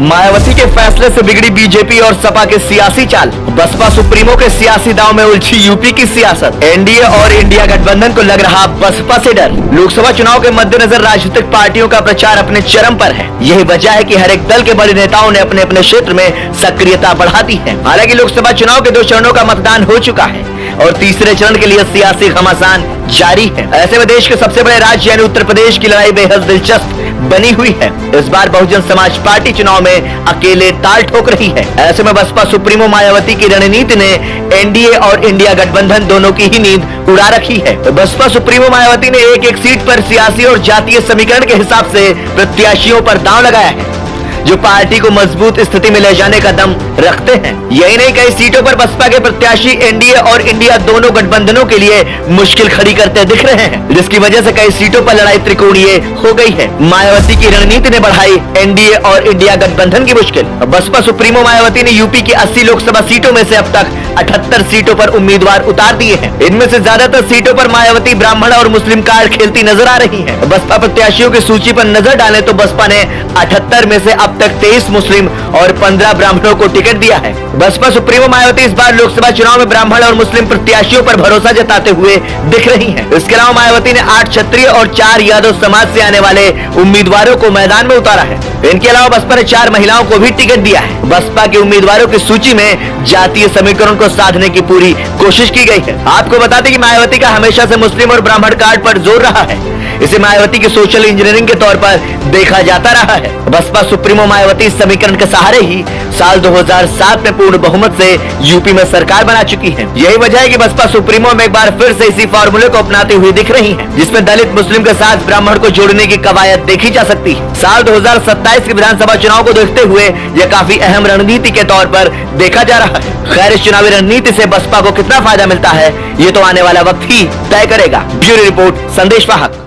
मायावती के फैसले से बिगड़ी बीजेपी और सपा के सियासी चाल। बसपा सुप्रीमो के सियासी दांव में उलझी यूपी की सियासत। एनडीए और इंडिया गठबंधन को लग रहा बसपा से डर। लोकसभा चुनाव के मद्देनजर राजनीतिक पार्टियों का प्रचार अपने चरम पर है। यही वजह है कि हर एक दल के बड़े नेताओं ने अपने अपने क्षेत्र में सक्रियता बढ़ा दी है। हालांकि लोकसभा चुनाव के 2 चरणों का मतदान हो चुका है और तीसरे चरण के लिए सियासी घमासान जारी है। ऐसे में देश के सबसे बड़े राज्य यानी उत्तर प्रदेश की लड़ाई बेहद दिलचस्प बनी हुई है। इस बार बहुजन समाज पार्टी चुनाव में अकेले ताल ठोक रही है। ऐसे में बसपा सुप्रीमो मायावती की रणनीति ने एनडीए और इंडिया गठबंधन दोनों की ही नींद उड़ा रखी है। तो बसपा सुप्रीमो मायावती ने एक सीट पर सियासी और जातीय समीकरण के हिसाब से प्रत्याशियों पर दांव लगाया है, जो पार्टी को मजबूत स्थिति में ले जाने का दम रखते हैं। यही नहीं, कई सीटों पर बसपा के प्रत्याशी एनडीए और इंडिया दोनों गठबंधनों के लिए मुश्किल खड़ी करते दिख रहे हैं, जिसकी वजह से कई सीटों पर लड़ाई त्रिकोणीय हो गई है। मायावती की रणनीति ने बढ़ाई एनडीए और इंडिया गठबंधन की मुश्किल। बसपा सुप्रीमो मायावती ने यूपी की 80 लोकसभा सीटों में से अब तक 78 सीटों पर उम्मीदवार उतार दिए हैं। इनमें से ज्यादातर सीटों पर मायावती ब्राह्मण और मुस्लिम कार्ड खेलती नजर आ रही है। बसपा प्रत्याशियों की सूची पर नजर डालें तो बसपा ने 78 में से अब तक 23 मुस्लिम और 15 ब्राह्मणों को टिकट दिया है। बसपा सुप्रीमो मायावती इस बार लोकसभा चुनाव में ब्राह्मण और मुस्लिम प्रत्याशियों पर भरोसा जताते हुए दिख रही हैं। इसके अलावा मायावती ने 8 क्षत्रिय और 4 यादव समाज से आने वाले उम्मीदवारों को मैदान में उतारा है। इनके अलावा बसपा ने 4 महिलाओं को भी टिकट दिया है। बसपा के उम्मीदवारों की सूची में जातीय समीकरण को साधने की पूरी कोशिश की गई है। आपको बता दें कि मायावती का हमेशा से मुस्लिम और ब्राह्मण कार्ड पर जोर रहा है। इसे मायावती की सोशल इंजीनियरिंग के तौर पर देखा जाता रहा है। बसपा सुप्रीमो मायावती इस समीकरण के सहारे ही साल 2007 में पूर्ण बहुमत से यूपी में सरकार बना चुकी है। यही वजह है कि बसपा सुप्रीमो में एक बार फिर से इसी फॉर्मूले को अपनाते हुए दिख रही है, जिसमें दलित मुस्लिम के साथ ब्राह्मण को जोड़ने की कवायद देखी जा सकती है। साल 2027 के विधानसभा चुनाव को देखते हुए यह काफी अहम रणनीति के तौर पर देखा जा रहा है। खैर, इस चुनावी रणनीति से बसपा को कितना फायदा मिलता है, ये तो आने वाला वक्त ही तय करेगा। ब्यूरो रिपोर्ट, संदेश वाहक।